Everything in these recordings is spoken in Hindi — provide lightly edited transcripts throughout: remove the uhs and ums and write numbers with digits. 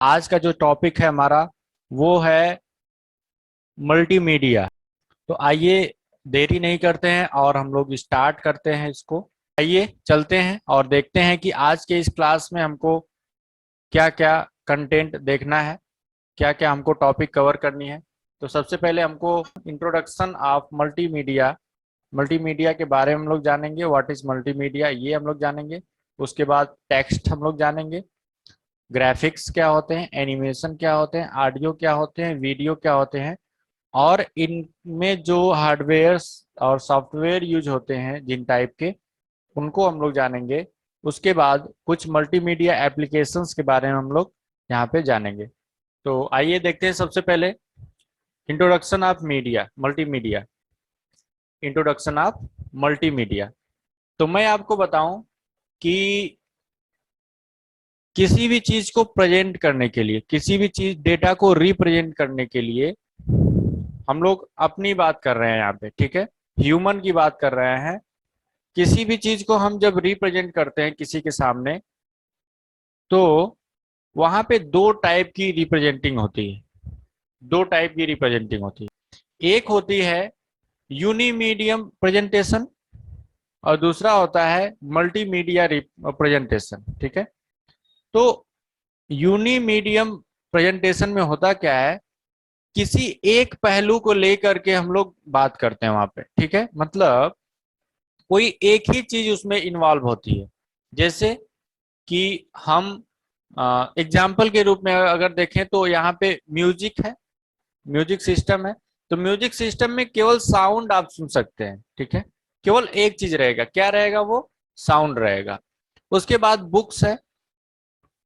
आज का जो टॉपिक है हमारा वो है मल्टीमीडिया। तो आइए देरी नहीं करते हैं और हम लोग स्टार्ट करते हैं इसको। आइए चलते हैं और देखते हैं कि आज के इस क्लास में हमको क्या क्या कंटेंट देखना है, क्या क्या हमको टॉपिक कवर करनी है। तो सबसे पहले हमको इंट्रोडक्शन ऑफ मल्टीमीडिया, मल्टीमीडिया के बारे में हम लोग जानेंगे। व्हाट इज मल्टीमीडिया ये हम लोग जानेंगे। उसके बाद टेक्स्ट हम लोग जानेंगे, ग्राफिक्स क्या होते हैं, एनिमेशन क्या होते हैं, ऑडियो क्या होते हैं, वीडियो क्या होते हैं, और इनमें जो हार्डवेयर और सॉफ्टवेयर यूज होते हैं जिन टाइप के, उनको हम लोग जानेंगे। उसके बाद कुछ मल्टीमीडिया एप्लीकेशंस के बारे में हम लोग यहाँ पे जानेंगे। तो आइए देखते हैं सबसे पहले introduction of media, multimedia. Introduction of multimedia. तो मैं आपको बताऊं कि किसी भी चीज को प्रेजेंट करने के लिए, किसी भी चीज डेटा को रिप्रेजेंट करने के लिए हम लोग अपनी बात कर रहे हैं यहाँ पे, ठीक है, ह्यूमन की बात कर रहे हैं। किसी भी चीज को हम जब रिप्रेजेंट करते हैं किसी के सामने, तो वहां पे दो टाइप की रिप्रेजेंटिंग होती है, दो टाइप की रिप्रेजेंटिंग होती है। एक होती है यूनिमीडियम प्रेजेंटेशन और दूसरा होता है मल्टीमीडिया प्रेजेंटेशन, ठीक है। तो यूनिमीडियम प्रेजेंटेशन में होता क्या है, किसी एक पहलू को लेकर के हम लोग बात करते हैं वहां पे, ठीक है। मतलब कोई एक ही चीज उसमें इन्वॉल्व होती है। जैसे कि हम एग्जाम्पल के रूप में अगर देखें तो यहाँ पे म्यूजिक है, म्यूजिक सिस्टम है। तो म्यूजिक सिस्टम में केवल साउंड आप सुन सकते हैं, ठीक है। केवल एक चीज रहेगा, क्या रहेगा वो? साउंड रहेगा। उसके बाद बुक्स है,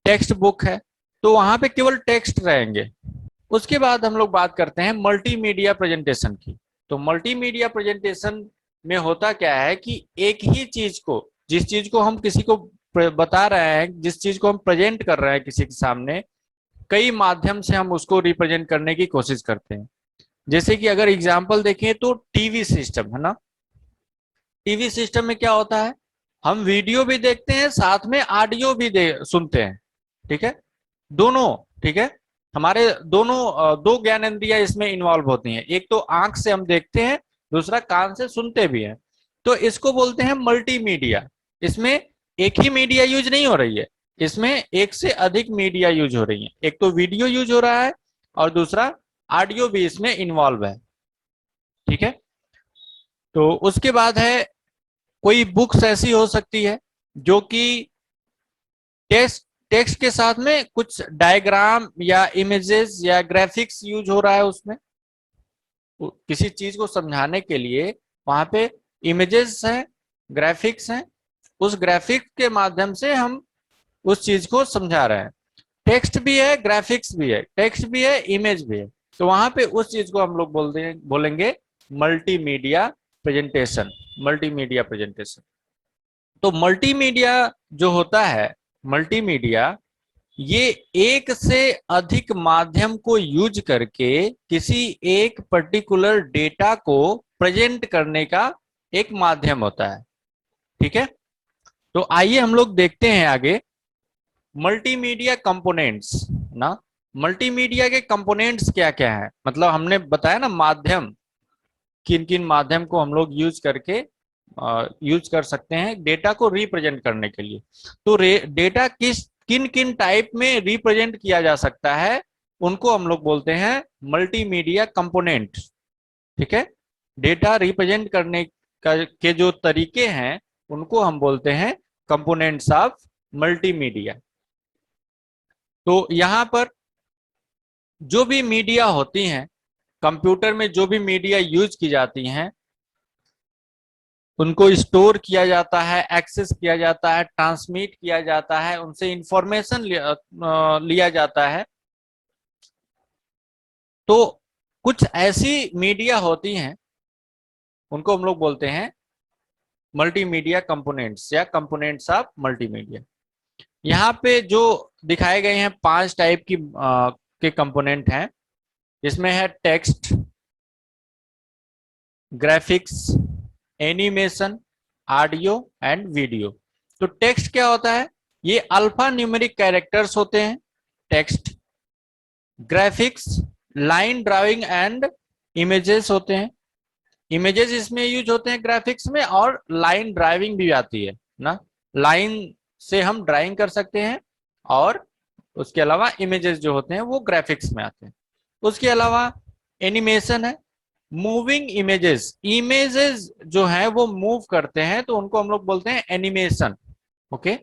टेक्स्ट बुक है, तो वहां पे केवल टेक्स्ट रहेंगे। उसके बाद हम लोग बात करते हैं मल्टीमीडिया प्रेजेंटेशन की। तो मल्टीमीडिया प्रेजेंटेशन में होता क्या है कि एक ही चीज को, जिस चीज को हम किसी को बता रहे हैं, जिस चीज को हम प्रेजेंट कर रहे हैं किसी के सामने, कई माध्यम से हम उसको रिप्रेजेंट करने की कोशिश करते हैं। जैसे कि अगर एग्जाम्पल देखें तो टीवी सिस्टम है ना। टीवी सिस्टम में क्या होता है, हम वीडियो भी देखते हैं, साथ में ऑडियो भी सुनते हैं, ठीक है, दोनों, ठीक है। हमारे दोनों दो ज्ञानेंद्रियां इसमें इन्वॉल्व होती हैं। एक तो आंख से हम देखते हैं, दूसरा कान से सुनते भी हैं। तो इसको बोलते हैं मल्टीमीडिया। इसमें एक ही मीडिया यूज नहीं हो रही है, इसमें एक से अधिक मीडिया यूज हो रही है। एक तो वीडियो यूज हो रहा है और दूसरा ऑडियो भी इसमें इन्वॉल्व है, ठीक है। तो उसके बाद है कोई बुक्स ऐसी हो सकती है जो कि टेक्स्ट टेक्स्ट के साथ में कुछ डायग्राम या इमेजेस या ग्राफिक्स यूज हो रहा है उसमें, किसी चीज को समझाने के लिए वहां पे इमेजेस हैं, ग्राफिक्स हैं। उस ग्राफिक्स के माध्यम से हम उस चीज को समझा रहे हैं। टेक्स्ट भी है, ग्राफिक्स भी है, टेक्स्ट भी है, इमेज भी है। तो वहां पे उस चीज को हम लोग बोलेंगे मल्टीमीडिया प्रेजेंटेशन, मल्टीमीडिया प्रेजेंटेशन। तो मल्टीमीडिया जो होता है, मल्टीमीडिया ये एक से अधिक माध्यम को यूज करके किसी एक पर्टिकुलर डेटा को प्रेजेंट करने का एक माध्यम होता है, ठीक है। तो आइए हम लोग देखते हैं आगे मल्टीमीडिया कंपोनेंट्स ना। मल्टीमीडिया के कंपोनेंट्स क्या क्या है, मतलब हमने बताया ना माध्यम, किन किन माध्यम को हम लोग यूज करके यूज कर सकते हैं डेटा को रिप्रेजेंट करने के लिए। तो डेटा किस किन किन टाइप में रिप्रेजेंट किया जा सकता है, उनको हम लोग बोलते हैं मल्टीमीडिया कंपोनेंट, ठीक है। डेटा रिप्रेजेंट करने के जो तरीके हैं उनको हम बोलते हैं कंपोनेंट्स ऑफ मल्टीमीडिया। तो यहाँ पर जो भी मीडिया होती हैं, कंप्यूटर में जो भी मीडिया यूज की जाती हैं, उनको स्टोर किया जाता है, एक्सेस किया जाता है, ट्रांसमिट किया जाता है, उनसे इंफॉर्मेशन लिया जाता है। तो कुछ ऐसी मीडिया होती हैं, उनको हम लोग बोलते हैं मल्टीमीडिया कंपोनेंट्स या कंपोनेंट्स ऑफ मल्टीमीडिया। यहाँ पे जो दिखाए गए हैं 5 टाइप की के कंपोनेंट हैं, जिसमें है text, graphics, animation, audio and video. तो टेक्स्ट क्या होता है, ये अल्फा न्यूमेरिक कैरेक्टर्स होते हैं text. Graphics, line drawing and images होते हैं। इमेजेस इसमें यूज होते हैं ग्राफिक्स में, और लाइन ड्राइविंग भी आती है ना, लाइन से हम ड्राइंग कर सकते हैं, और उसके अलावा इमेजेस जो होते हैं वो ग्राफिक्स में आते हैं। उसके अलावा एनिमेशन है, मूविंग इमेजेस, इमेजेस जो है वो मूव करते हैं तो उनको हम लोग बोलते हैं एनिमेशन। Okay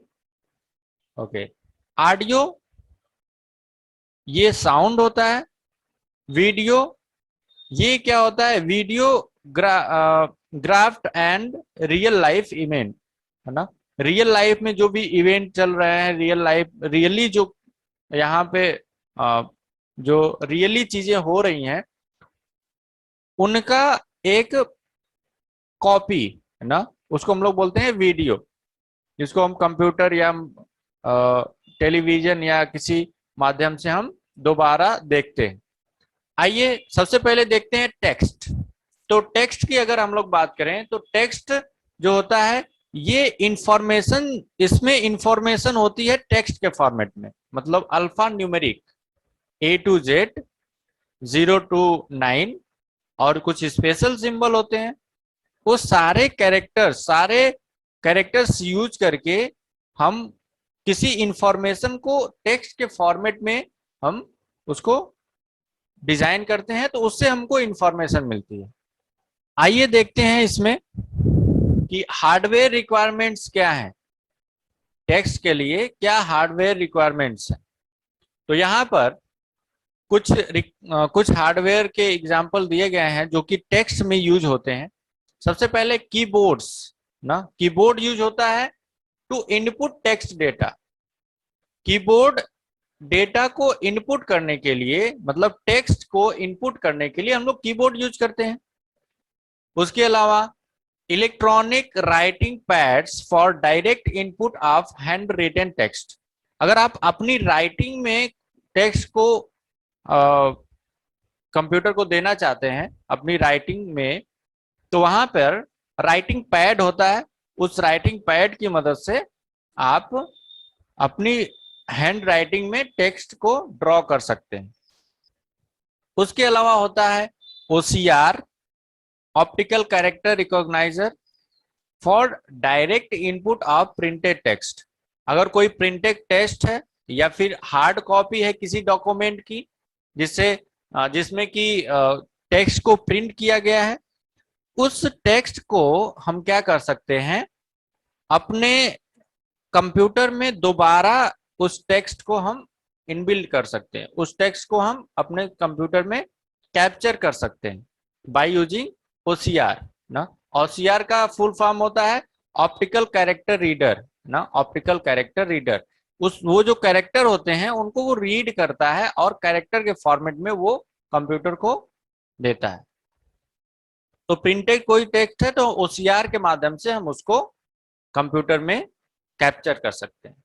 okay. ऑडियो, ये साउंड होता है। वीडियो, ये क्या होता है, video graft and real life event, है ना, रियल लाइफ में जो भी इवेंट चल रहे हैं, रियल लाइफ, रियली जो यहाँ पे जो रियली चीजें हो रही हैं उनका एक कॉपी, है ना, उसको हम लोग बोलते हैं वीडियो, जिसको हम कंप्यूटर या टेलीविजन या किसी माध्यम से हम दोबारा देखते हैं। आइए सबसे पहले देखते हैं टेक्स्ट। तो टेक्स्ट की अगर हम लोग बात करें तो टेक्स्ट जो होता है ये इंफॉर्मेशन, इसमें इंफॉर्मेशन होती है टेक्स्ट के फॉर्मेट में, मतलब alpha numeric A to Z, 0 to 9, और कुछ स्पेशल सिंबल होते हैं। वो सारे कैरेक्टर्स यूज करके हम किसी इंफॉर्मेशन को टेक्स्ट के फॉर्मेट में हम उसको डिजाइन करते हैं, तो उससे हमको इंफॉर्मेशन मिलती है। आइए देखते हैं इसमें कि हार्डवेयर रिक्वायरमेंट्स क्या हैं, टेक्स्ट के लिए क्या हार्डवेयर रिक्वायरमेंट्स हैं। तो यहाँ पर कुछ हार्डवेयर के एग्जांपल दिए गए हैं जो कि टेक्स्ट में यूज होते हैं। सबसे पहले कीबोर्ड्स ना, कीबोर्ड यूज होता है to input text data. Keyboard data को इनपुट करने के लिए, मतलब टेक्स्ट को इनपुट करने के लिए हम लोग कीबोर्ड यूज करते हैं। उसके अलावा electronic writing pads for direct input of handwritten text. अगर आप अपनी राइटिंग में टेक्स्ट को कंप्यूटर को देना चाहते हैं अपनी राइटिंग में, तो वहां पर राइटिंग पैड होता है, उस राइटिंग पैड की मदद से आप अपनी हैंड राइटिंग में टेक्स्ट को ड्रॉ कर सकते हैं। उसके अलावा होता है OCR, optical character recogniser, for direct input of printed text. अगर कोई प्रिंटेड टेक्स्ट है या फिर हार्ड कॉपी है किसी डॉक्यूमेंट की जिसमें कि टेक्स्ट को प्रिंट किया गया है, उस टेक्स्ट को हम क्या कर सकते हैं, अपने कंप्यूटर में दोबारा उस टेक्स्ट को हम इनबिल्ड कर सकते हैं, उस टेक्स्ट को हम अपने कंप्यूटर में कैप्चर कर सकते हैं बाय यूजिंग OCR ना। OCR का फुल फॉर्म होता है ऑप्टिकल कैरेक्टर रीडर ना, ऑप्टिकल कैरेक्टर रीडर। वो जो कैरेक्टर होते हैं उनको वो रीड करता है और कैरेक्टर के फॉर्मेट में वो कंप्यूटर को देता है। तो प्रिंटेड कोई टेक्स्ट है तो OCR के माध्यम से हम उसको कंप्यूटर में कैप्चर कर सकते हैं।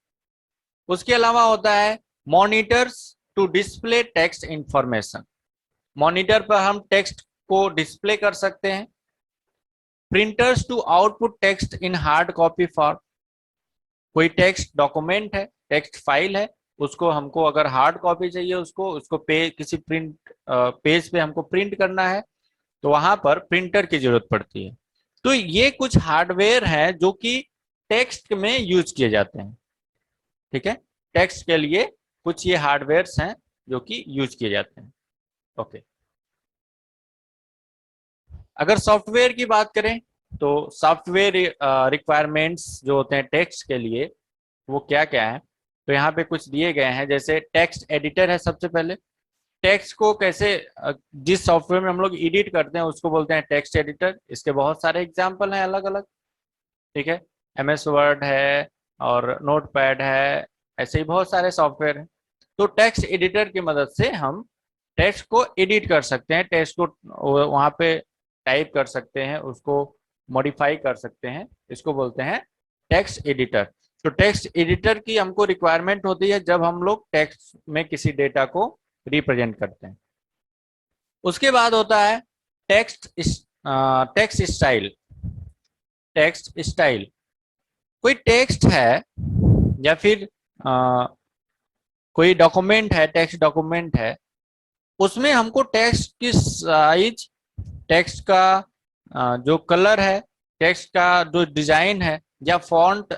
उसके अलावा होता है monitors to display text information. Monitor पर हम टेक्स्ट को डिस्प्ले कर सकते हैं। Printers to output text in hard copy form. कोई टेक्स्ट डॉक्यूमेंट है, टेक्स्ट फाइल है, उसको हमको अगर हार्ड कॉपी चाहिए, उसको किसी पेज पे हमको प्रिंट करना है, तो वहां पर प्रिंटर की जरूरत पड़ती है। तो ये कुछ हार्डवेयर है जो कि टेक्स्ट में यूज किए जाते हैं। ठीक है, टेक्स्ट के लिए कुछ ये हार्डवेयर्स हैं जो कि यूज किए जाते हैं। ओके, अगर सॉफ्टवेयर की बात करें तो सॉफ्टवेयर रिक्वायरमेंट्स जो होते हैं टेक्स्ट के लिए वो क्या क्या है, तो यहाँ पे कुछ दिए गए हैं। जैसे टेक्स्ट एडिटर है, सबसे पहले टेक्स्ट को कैसे जिस सॉफ्टवेयर में हम लोग एडिट करते हैं उसको बोलते हैं टेक्स्ट एडिटर। इसके बहुत सारे एग्जाम्पल हैं अलग अलग। ठीक है, MS वर्ड है और नोटपैड है, ऐसे ही बहुत सारे सॉफ्टवेयर हैं। तो टेक्स्ट एडिटर की मदद से हम टेक्स्ट को एडिट कर सकते हैं, टेक्स्ट को वहाँ पे टाइप कर सकते हैं, उसको मॉडिफाई कर सकते हैं, इसको बोलते हैं टेक्स्ट एडिटर। तो टेक्स्ट एडिटर की हमको रिक्वायरमेंट होती है जब हम लोग टेक्स्ट में किसी डेटा को रिप्रेजेंट करते हैं। उसके बाद होता है text text style. Text style, कोई टेक्स्ट है या फिर कोई डॉक्यूमेंट है, टेक्स्ट डॉक्यूमेंट है, उसमें हमको टेक्स्ट की साइज, टेक्स्ट का जो कलर है, टेक्स्ट का जो डिजाइन है, या फॉन्ट,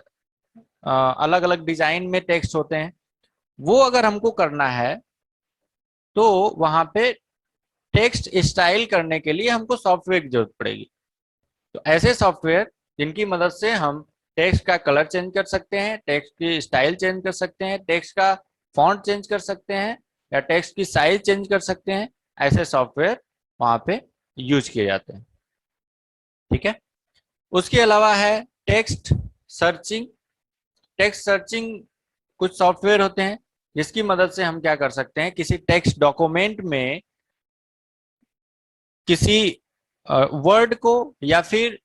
अलग अलग डिजाइन में टेक्स्ट होते हैं, वो अगर हमको करना है तो वहां पे टेक्स्ट स्टाइल करने के लिए हमको सॉफ्टवेयर की जरूरत पड़ेगी। तो ऐसे सॉफ्टवेयर जिनकी मदद से हम टेक्स्ट का कलर चेंज कर सकते हैं, टेक्स्ट की स्टाइल चेंज कर सकते हैं, टेक्स्ट का फॉन्ट चेंज कर सकते हैं, या टेक्स्ट की साइज चेंज कर सकते हैं, ऐसे सॉफ्टवेयर वहां पे यूज किए जाते हैं। ठीक है। उसके अलावा है टेक्स्ट सर्चिंग। टेक्स्ट सर्चिंग कुछ सॉफ्टवेयर होते हैं जिसकी मदद से हम क्या कर सकते हैं, किसी टेक्स्ट डॉक्यूमेंट में किसी वर्ड को या फिर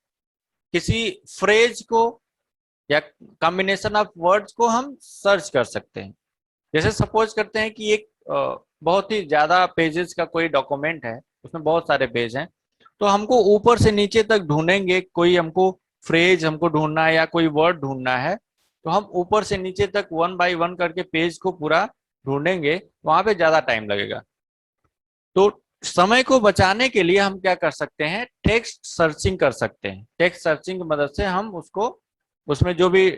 किसी फ्रेज को या कॉम्बिनेशन ऑफ वर्ड्स को हम सर्च कर सकते हैं। जैसे सपोज करते हैं कि एक बहुत ही ज्यादा पेजेस का कोई डॉक्यूमेंट है, उसमें बहुत सारे पेज हैं, तो हमको ऊपर से नीचे तक ढूंढेंगे, कोई हमको फ्रेज हमको ढूंढना है या कोई वर्ड ढूंढना है, तो हम ऊपर से नीचे तक वन बाय वन करके पेज को पूरा ढूंढेंगे, वहां पे ज्यादा टाइम लगेगा। तो समय को बचाने के लिए हम क्या कर सकते हैं, टेक्स्ट सर्चिंग कर सकते हैं। टेक्स्ट सर्चिंग की मदद से हम उसको, उसमें जो भी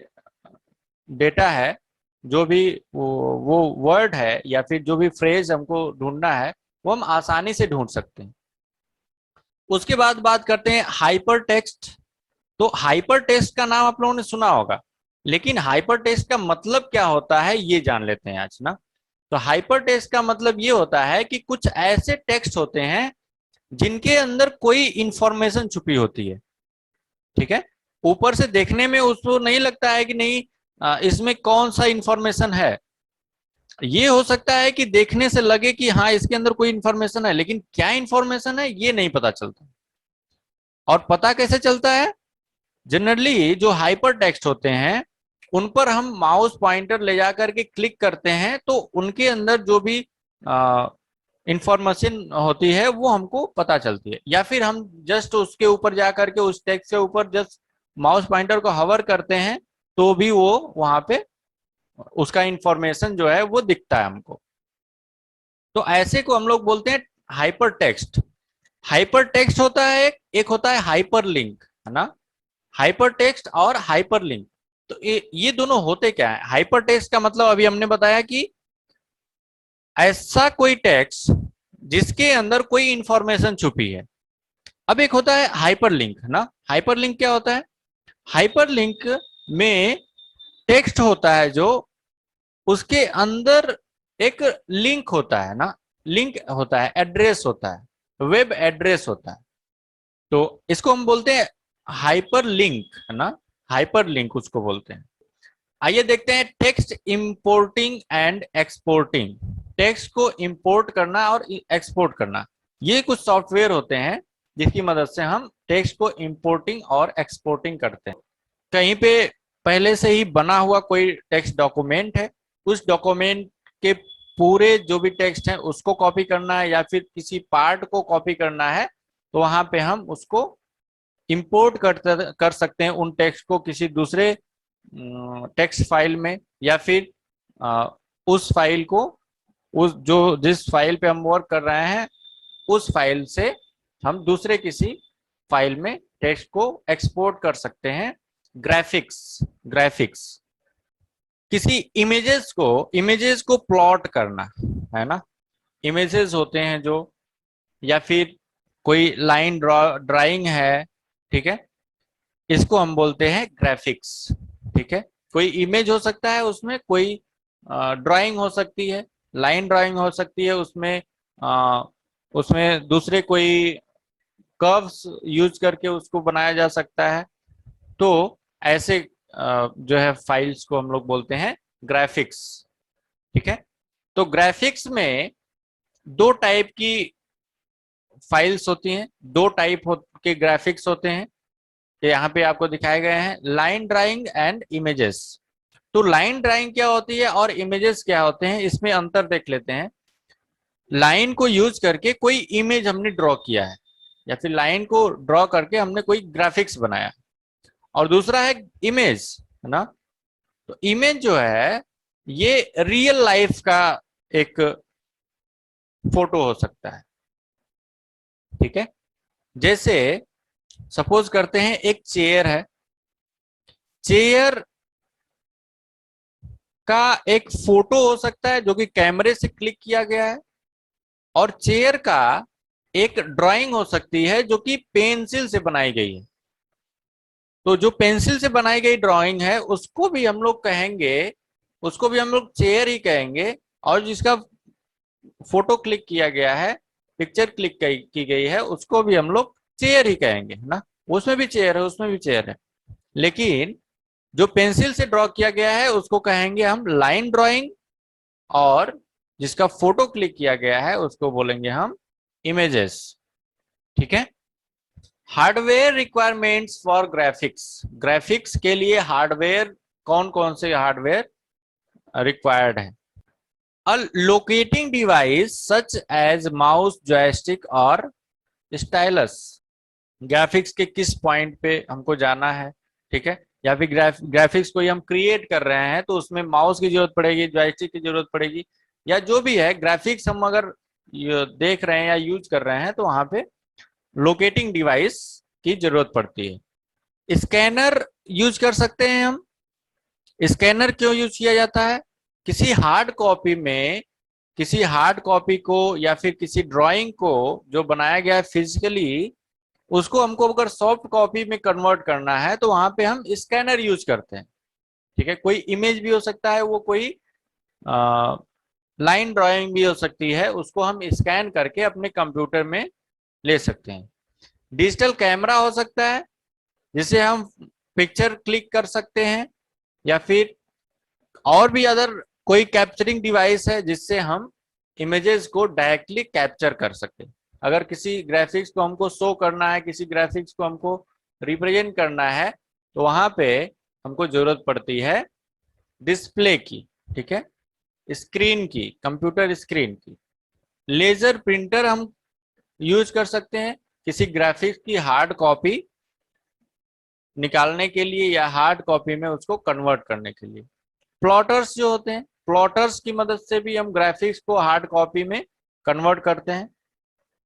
डेटा है, जो भी वो वर्ड है या फिर जो भी फ्रेज हमको ढूंढना है, वो हम आसानी से ढूंढ सकते हैं। उसके बाद बात करते हैं हाइपर टेक्स्ट। तो हाइपर टेक्स्ट का नाम आप लोगों ने सुना होगा, लेकिन हाइपर टेक्स्ट का मतलब क्या होता है ये जान लेते हैं आज ना। तो हाइपर टेक्स्ट का मतलब ये होता है कि कुछ ऐसे टेक्स्ट होते हैं जिनके अंदर कोई इंफॉर्मेशन छुपी होती है। ठीक है। ऊपर से देखने में उसको नहीं लगता है कि नहीं इसमें कौन सा इंफॉर्मेशन है। ये हो सकता है कि देखने से लगे कि हाँ इसके अंदर कोई इंफॉर्मेशन है, लेकिन क्या इंफॉर्मेशन है ये नहीं पता चलता। और पता कैसे चलता है, जनरली जो हाइपर टेक्स्ट होते हैं उन पर हम माउस पॉइंटर ले जाकर के क्लिक करते हैं, तो उनके अंदर जो भी इंफॉर्मेशन होती है वो हमको पता चलती है। या फिर हम जस्ट उसके ऊपर जाकर के उस टेक्स्ट के ऊपर जस्ट माउस पॉइंटर को हवर करते हैं, तो भी वो वहां पे उसका इंफॉर्मेशन जो है वो दिखता है हमको। तो ऐसे को हम लोग बोलते हैं हाइपर टेक्स्ट। हाइपर टेक्स्ट होता है एक होता है हाइपर लिंक, है ना। हाइपर टेक्स्ट और हाइपर लिंक, तो ये दोनों होते क्या है। हाइपर टेक्स्ट का मतलब अभी हमने बताया कि ऐसा कोई टेक्स्ट जिसके अंदर कोई इंफॉर्मेशन छुपी है। अब एक होता है हाइपर लिंक, है ना। हाइपर लिंक क्या होता है, हाइपर लिंक में टेक्स्ट होता है जो उसके अंदर एक लिंक होता है ना, लिंक होता है, एड्रेस होता है, वेब एड्रेस होता है। तो इसको हम बोलते हैं हाइपर लिंक, है ना। हाइपर लिंक उसको बोलते हैं। आइए देखते हैं text importing and exporting. Text को इंपोर्ट करना और एक्सपोर्ट करना, ये कुछ सॉफ्टवेयर होते हैं जिसकी मदद से हम टेक्स्ट को इंपोर्टिंग और एक्सपोर्टिंग करते हैं। कहीं पे पहले से ही बना हुआ कोई टेक्स्ट डॉक्यूमेंट है, उस डॉक्यूमेंट के पूरे जो भी टेक्स्ट है उसको कॉपी करना है या फिर किसी पार्ट को कॉपी करना है, तो वहां पे हम उसको इंपोर्ट कर सकते हैं उन टेक्स्ट को किसी दूसरे टेक्स्ट फाइल में, या फिर उस फाइल को, उस जो जिस फाइल पे हम वर्क कर रहे हैं उस फाइल से हम दूसरे किसी फाइल में टेक्स्ट को एक्सपोर्ट कर सकते हैं। ग्राफिक्स, ग्राफिक्स किसी इमेजेस को प्लॉट करना, है ना। इमेजेस होते हैं जो, या फिर कोई लाइन ड्राइंग है, ठीक है, इसको हम बोलते हैं ग्राफिक्स। ठीक है। कोई इमेज हो सकता है, उसमें कोई ड्राइंग हो सकती है, लाइन ड्राइंग हो सकती है, उसमें उसमें दूसरे कोई कर्व्स यूज करके उसको बनाया जा सकता है। तो ऐसे जो है फाइल्स को हम लोग बोलते हैं ग्राफिक्स। ठीक है। तो ग्राफिक्स में दो टाइप की फाइल्स होती हैं, दो टाइप के ग्राफिक्स होते हैं, कि यहाँ पे आपको दिखाए गए हैं लाइन ड्राइंग एंड इमेजेस। तो लाइन ड्राइंग क्या होती है और इमेजेस क्या होते हैं, इसमें अंतर देख लेते हैं। लाइन को यूज करके कोई इमेज हमने ड्रॉ किया है, या फिर लाइन को ड्रॉ करके हमने कोई ग्राफिक्स बनाया, और दूसरा है इमेज, है ना। तो इमेज जो है ये रियल लाइफ का एक फोटो हो सकता है। ठीक है, जैसे सपोज करते हैं एक चेयर है, चेयर का एक फोटो हो सकता है जो कि कैमरे से क्लिक किया गया है, और चेयर का एक ड्राइंग हो सकती है जो कि पेंसिल से बनाई गई है। तो जो पेंसिल से बनाई गई ड्राइंग है उसको भी हम लोग कहेंगे, उसको भी हम लोग चेयर ही कहेंगे, और जिसका फोटो क्लिक किया गया है, पिक्चर क्लिक की गई है, उसको भी हम लोग चेयर ही कहेंगे, है ना। उसमें भी चेयर है, उसमें भी चेयर है, लेकिन जो पेंसिल से ड्रॉ किया गया है उसको कहेंगे हम लाइन ड्राइंग, और जिसका फोटो क्लिक किया गया है उसको बोलेंगे हम इमेजेस। ठीक है। Hardware requirements for graphics, graphics के लिए हार्डवेयर, कौन कौन से हार्डवेयर रिक्वायर्ड है। A locating device such as mouse, joystick और स्टाइलस, ग्राफिक्स के किस पॉइंट पे हमको जाना है, ठीक है, या फिर ग्राफिक्स को हम क्रिएट कर रहे हैं तो उसमें माउस की जरूरत पड़ेगी, जॉयस्टिक की जरूरत पड़ेगी, या जो भी है ग्राफिक्स हम अगर देख रहे हैं या यूज कर रहे हैं तो वहां पे लोकेटिंग डिवाइस की जरूरत पड़ती है। स्कैनर यूज कर सकते हैं हम। स्कैनर क्यों यूज किया जाता है, किसी हार्ड कॉपी में, किसी हार्ड कॉपी को या फिर किसी ड्राइंग को जो बनाया गया है फिजिकली, उसको हमको अगर सॉफ्ट कॉपी में कन्वर्ट करना है तो वहां पे हम स्कैनर यूज करते हैं। ठीक है, कोई इमेज भी हो सकता है, वो कोई लाइन ड्राइंग भी हो सकती है, उसको हम स्कैन करके अपने कंप्यूटर में ले सकते हैं। डिजिटल कैमरा हो सकता है जिसे हम पिक्चर क्लिक कर सकते हैं, या फिर और भी अदर कोई कैप्चरिंग डिवाइस है जिससे हम इमेजेस को डायरेक्टली कैप्चर कर सकते हैं। अगर किसी ग्राफिक्स को हमको शो करना है, किसी ग्राफिक्स को हमको रिप्रेजेंट करना है, तो वहां पे हमको जरूरत पड़ती है डिस्प्ले की, ठीक है, स्क्रीन की, कंप्यूटर स्क्रीन की। लेजर प्रिंटर हम यूज कर सकते हैं किसी ग्राफिक्स की हार्ड कॉपी निकालने के लिए या हार्ड कॉपी में उसको कन्वर्ट करने के लिए। प्लॉटर्स जो होते हैं, प्लॉटर्स की मदद से भी हम ग्राफिक्स को हार्ड कॉपी में कन्वर्ट करते हैं।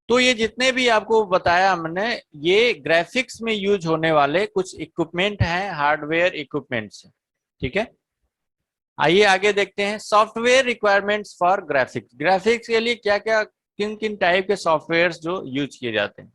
तो ये जितने भी आपको बताया हमने, ये ग्राफिक्स में यूज होने वाले कुछ इक्विपमेंट हैं, हार्डवेयर इक्विपमेंट्स। ठीक है, आइए आगे देखते हैं software requirements for graphics. Graphics के लिए क्या क्या, किन किन टाइप के सॉफ्टवेयर जो यूज किए जाते हैं।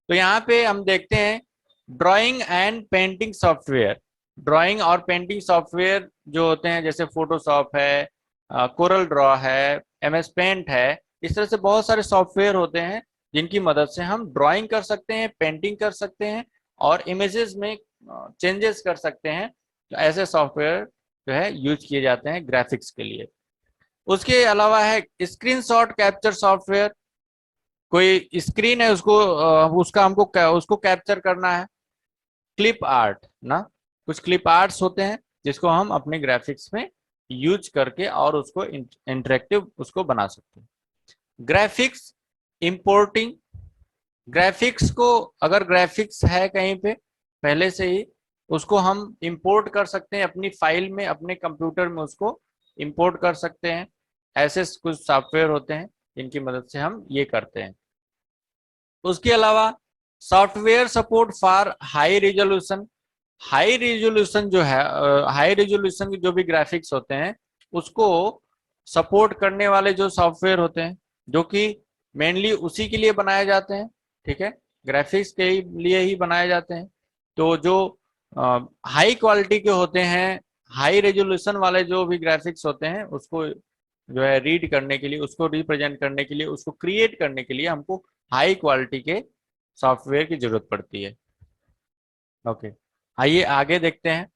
तो यहाँ पे हम देखते हैं drawing and painting software. Drawing और पेंटिंग सॉफ्टवेयर जो होते हैं जैसे फोटोशॉप है, कोरल ड्रॉ है, एमएस पेंट है, इस तरह से बहुत सारे सॉफ्टवेयर होते हैं जिनकी मदद से हम ड्राइंग कर सकते हैं, पेंटिंग कर सकते हैं और इमेजेस में चेंजेस कर सकते हैं। तो ऐसे सॉफ्टवेयर जो है यूज किए जाते हैं ग्राफिक्स के लिए। उसके अलावा है स्क्रीन शॉट कैप्चर सॉफ्टवेयर। कोई स्क्रीन है उसको उसका हमको उसको कैप्चर करना है। क्लिप आर्ट ना, कुछ क्लिप आर्ट्स होते हैं जिसको हम अपने ग्राफिक्स में यूज करके और उसको इंटरेक्टिव उसको बना सकते हैं। ग्राफिक्स इंपोर्टिंग, ग्राफिक्स को अगर ग्राफिक्स है कहीं पे पहले से ही, उसको हम इंपोर्ट कर सकते हैं अपनी फाइल में, अपने कंप्यूटर में उसको इंपोर्ट कर सकते हैं। ऐसे कुछ सॉफ्टवेयर होते हैं जिनकी मदद से हम ये करते हैं। उसके अलावा software support for high resolution. High resolution जो है, हाई रिजोल्यूशन के जो भी ग्राफिक्स होते हैं उसको सपोर्ट करने वाले जो सॉफ्टवेयर होते हैं, जो कि मेनली उसी के लिए बनाए जाते हैं। ठीक है, ग्राफिक्स के लिए ही बनाए जाते हैं। तो जो हाई क्वालिटी के होते हैं, हाई रेजोल्यूशन वाले जो भी ग्राफिक्स होते हैं, उसको जो है रीड करने के लिए, उसको रिप्रेजेंट करने के लिए, उसको क्रिएट करने के लिए हमको हाई क्वालिटी के सॉफ्टवेयर की जरूरत पड़ती है। ओके, आइए आगे देखते हैं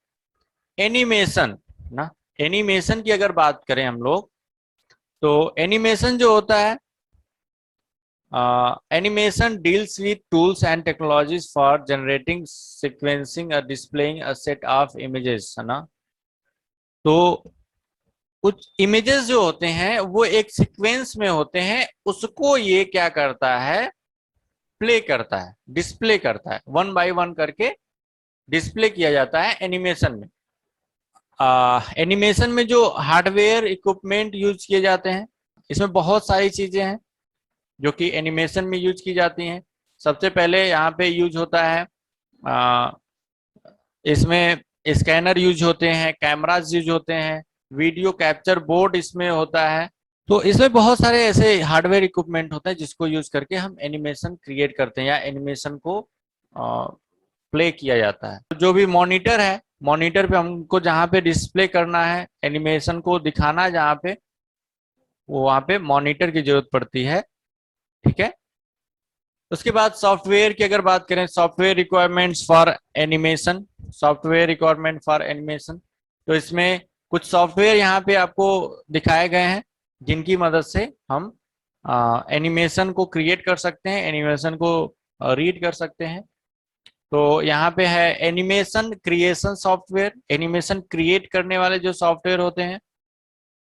एनिमेशन ना। एनिमेशन की अगर बात करें हम लोग, तो एनिमेशन जो होता है, animation deals with tools and technologies for generating, sequencing और displaying a set of images, है ना। तो कुछ इमेजेस जो होते हैं वो एक सीक्वेंस में होते हैं, उसको ये क्या करता है, प्ले करता है, डिस्प्ले करता है, वन बाय वन करके डिस्प्ले किया जाता है एनिमेशन में। एनिमेशन में जो हार्डवेयर इक्विपमेंट यूज किए जाते हैं, इसमें बहुत सारी चीजें हैं। जो कि एनिमेशन में यूज की जाती हैं। सबसे पहले यहाँ पे यूज होता है इसमें स्कैनर यूज होते हैं, कैमराज यूज होते हैं, वीडियो कैप्चर बोर्ड इसमें होता है। तो इसमें बहुत सारे ऐसे हार्डवेयर इक्विपमेंट होते हैं जिसको यूज करके हम एनिमेशन क्रिएट करते हैं या एनिमेशन को प्ले किया जाता है। तो जो भी मॉनिटर है, मॉनिटर पे हमको जहाँ पे डिस्प्ले करना है, एनिमेशन को दिखाना है जहाँ पे, वो वहाँ पे मॉनिटर की जरूरत पड़ती है। ठीक है। उसके बाद सॉफ्टवेयर की अगर बात करें, software requirements for animation, software requirement for animation, तो इसमें कुछ सॉफ्टवेयर यहाँ पे आपको दिखाए गए हैं जिनकी मदद से हम एनिमेशन को क्रिएट कर सकते हैं, एनिमेशन को रीड कर सकते हैं। तो यहाँ पे है animation creation software, animation create करने वाले जो सॉफ्टवेयर होते हैं।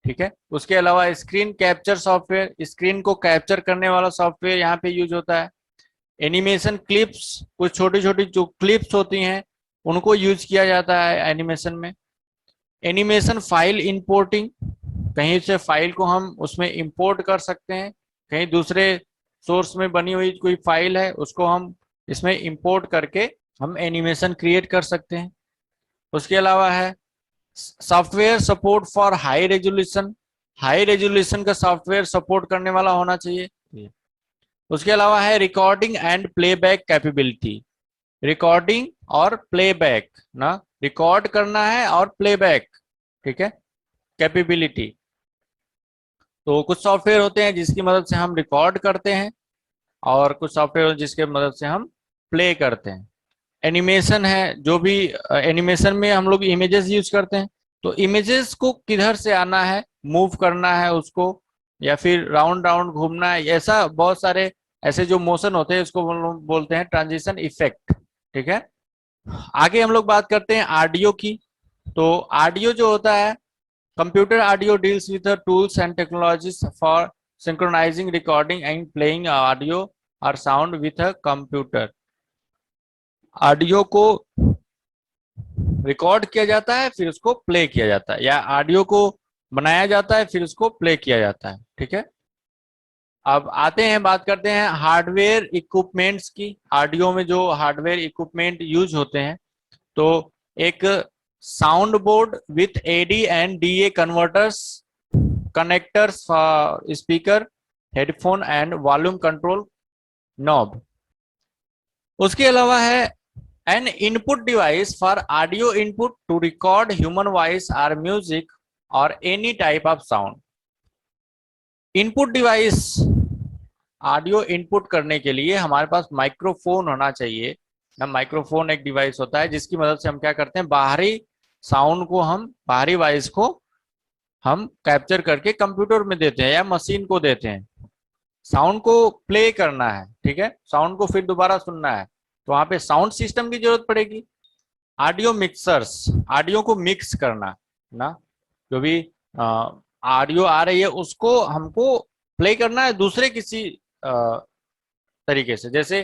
ठीक है। उसके अलावा स्क्रीन कैप्चर सॉफ्टवेयर, स्क्रीन को कैप्चर करने वाला सॉफ्टवेयर यहाँ पे यूज होता है। एनिमेशन क्लिप्स, कुछ छोटी छोटी जो क्लिप्स होती हैं उनको यूज किया जाता है एनिमेशन में। एनिमेशन फाइल इंपोर्टिंग, कहीं से फाइल को हम उसमें इंपोर्ट कर सकते हैं, कहीं दूसरे सोर्स में बनी हुई कोई फाइल है उसको हम इसमें इंपोर्ट करके हम एनिमेशन क्रिएट कर सकते हैं। उसके अलावा है software support for high resolution, high resolution का सॉफ्टवेयर सपोर्ट करने वाला होना चाहिए। उसके अलावा है recording and playback capability, recording और प्लेबैक ना, रिकॉर्ड करना है और प्लेबैक। ठीक है। कैपेबिलिटी, तो कुछ सॉफ्टवेयर होते हैं जिसकी मदद से हम रिकॉर्ड करते हैं और कुछ सॉफ्टवेयर जिसके मदद से हम प्ले करते हैं। एनिमेशन है, जो भी एनिमेशन में हम लोग इमेजेस यूज करते हैं, तो इमेजेस को किधर से आना है, मूव करना है उसको, या फिर राउंड राउंड घूमना है, ऐसा बहुत सारे ऐसे जो मोशन होते हैं उसको बोलते हैं ट्रांजिशन इफेक्ट। ठीक है। आगे हम लोग बात करते हैं ऑडियो की। तो ऑडियो जो होता है, computer audio deals with tools and technologies for synchronizing recording and playing audio और sound with a computer. Audio को रिकॉर्ड किया जाता है फिर उसको प्ले किया जाता है, या ऑडियो को बनाया जाता है फिर उसको प्ले किया जाता है। ठीक है। अब आते हैं, बात करते हैं हार्डवेयर इक्विपमेंट्स की। ऑडियो में जो हार्डवेयर इक्विपमेंट यूज होते हैं, तो एक sound board with AD and DA converters, connectors, speaker, headphone and volume control knob. उसके अलावा है an input device for audio input to record human voice और म्यूजिक और any type of sound. Input device, audio input करने के लिए हमारे पास माइक्रोफोन होना चाहिए ना। माइक्रोफोन एक डिवाइस होता है जिसकी मदद से हम क्या करते हैं, बाहरी साउंड को, हम बाहरी वॉइस को हम कैप्चर करके कंप्यूटर में देते हैं या मशीन को देते हैं। साउंड को प्ले करना है, ठीक है, साउंड को फिर दोबारा सुनना है, तो वहां पे साउंड सिस्टम की जरूरत पड़ेगी। ऑडियो मिक्सर्स, ऑडियो को मिक्स करना ना, जो भी ऑडियो आ रही है उसको हमको प्ले करना है दूसरे किसी तरीके से। जैसे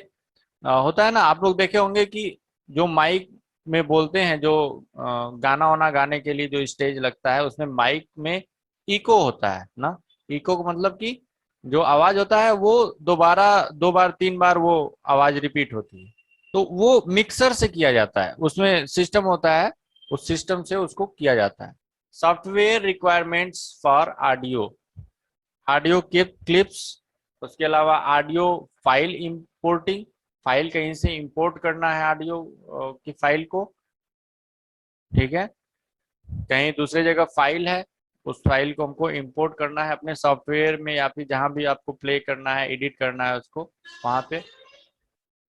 होता है ना, आप लोग देखे होंगे कि जो माइक में बोलते हैं, जो गाना वाना गाने के लिए जो स्टेज लगता है उसमें माइक में इको होता है ना। इको का मतलब कि जो आवाज होता है वो दोबारा, दो बार तीन बार वो आवाज रिपीट होती है, तो वो मिक्सर से किया जाता है, उसमें सिस्टम होता है, उस सिस्टम से उसको किया जाता है। Software requirements for audio, audio clips, उसके अलावा ऑडियो फाइल इंपोर्टिंग, फाइल कहीं से इंपोर्ट करना है ऑडियो की फाइल को। ठीक है। कहीं दूसरे जगह फाइल है, उस फाइल को हमको इंपोर्ट करना है अपने सॉफ्टवेयर में, या फिर जहां भी आपको प्ले करना है, एडिट करना है उसको वहां पे।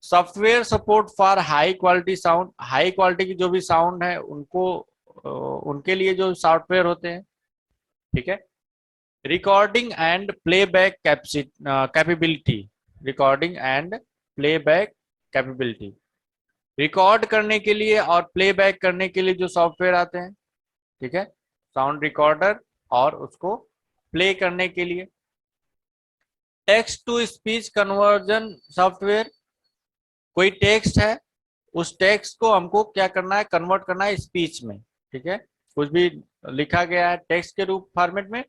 Software support for high quality sound, high quality की जो भी साउंड है उनको उनके लिए जो सॉफ्टवेयर होते हैं। ठीक है। Recording and playback capability, recording and playback capability, record करने के लिए और प्लेबैक करने के लिए जो सॉफ्टवेयर आते हैं। ठीक है। साउंड रिकॉर्डर और उसको प्ले करने के लिए। Text to speech conversion software, कोई टेक्स्ट है, उस टेक्स्ट को हमको क्या करना है, कन्वर्ट करना है स्पीच में। ठीक है। कुछ भी लिखा गया है टेक्स्ट के रूप फॉर्मेट में,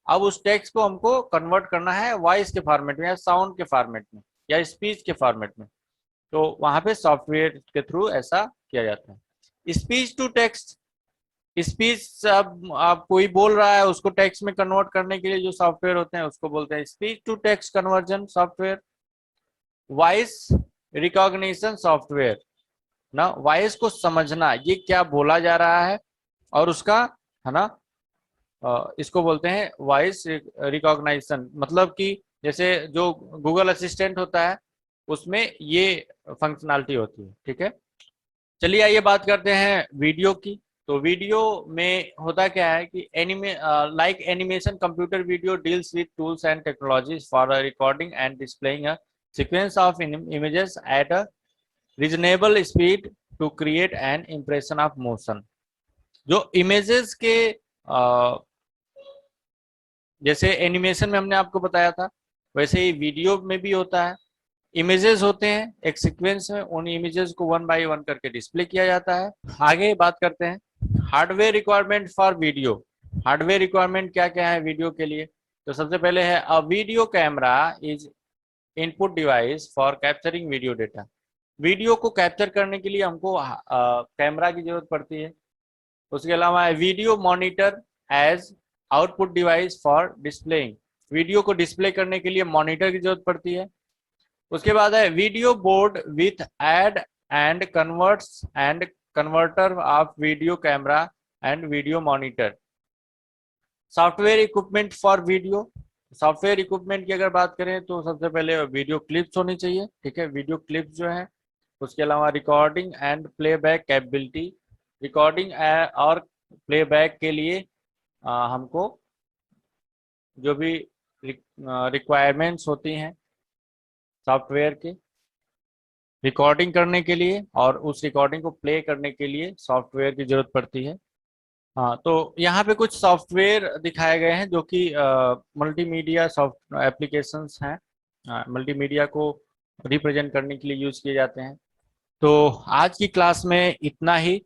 अब उस टेक्स्ट को हमको कन्वर्ट करना है वॉइस के फॉर्मेट में या साउंड के फॉर्मेट में या स्पीच के फॉर्मेट में, तो वहां पे सॉफ्टवेयर के थ्रू ऐसा किया जाता है। स्पीच टू टेक्स्ट, स्पीच अब आप कोई बोल रहा है उसको टेक्स्ट में कन्वर्ट करने के लिए जो सॉफ्टवेयर होते हैं उसको बोलते हैं speech to text conversion software. Voice recognition software ना, वॉइस को समझना ये क्या बोला जा रहा है और उसका, है ना, इसको बोलते हैं वॉइस रिकॉग्निशन। मतलब कि जैसे जो गूगल असिस्टेंट होता है उसमें ये फंक्शनैलिटी होती है, ठीक है। चलिए आइए बात करते हैं वीडियो की। तो वीडियो में होता क्या है कि like animation computer video deals with tools and technologies for recording and displaying a sequence of images at a reasonable speed to create an impression of motion. जो इमेजेस के जैसे एनिमेशन में हमने आपको बताया था, वैसे ही वीडियो में भी होता है। इमेजेस होते हैं एक सीक्वेंस में, उन इमेजेस को वन बाय वन करके डिस्प्ले किया जाता है। आगे बात करते हैं hardware requirement for video. Hardware requirement क्या क्या है वीडियो के लिए? तो सबसे पहले है a video camera is input device for capturing video data. Video को कैप्चर करने के लिए हमको कैमरा की जरूरत पड़ती है। उसके अलावा video monitor as output device for displaying. Video को डिस्प्ले करने के लिए मॉनिटर की जरूरत पड़ती है। उसके बाद है video board with AD and converts and converter of video camera and video monitor. Software equipment for video. Software equipment की अगर बात करें तो सबसे पहले वीडियो क्लिप्स होनी चाहिए, ठीक है, वीडियो क्लिप्स जो है। उसके अलावा recording and playback capability. Recording और प्लेबैक के लिए हमको जो भी रिक्वायरमेंट्स होती हैं सॉफ्टवेयर के रिकॉर्डिंग करने के लिए और उस रिकॉर्डिंग को प्ले करने के लिए सॉफ्टवेयर की जरूरत पड़ती है। हाँ, तो यहाँ पे कुछ सॉफ्टवेयर दिखाए गए हैं जो कि मल्टीमीडिया सॉफ्ट एप्लीकेशंस हैं, मल्टीमीडिया को रिप्रेजेंट करने के लिए यूज किए जाते हैं। तो आज की क्लास में इतना ही।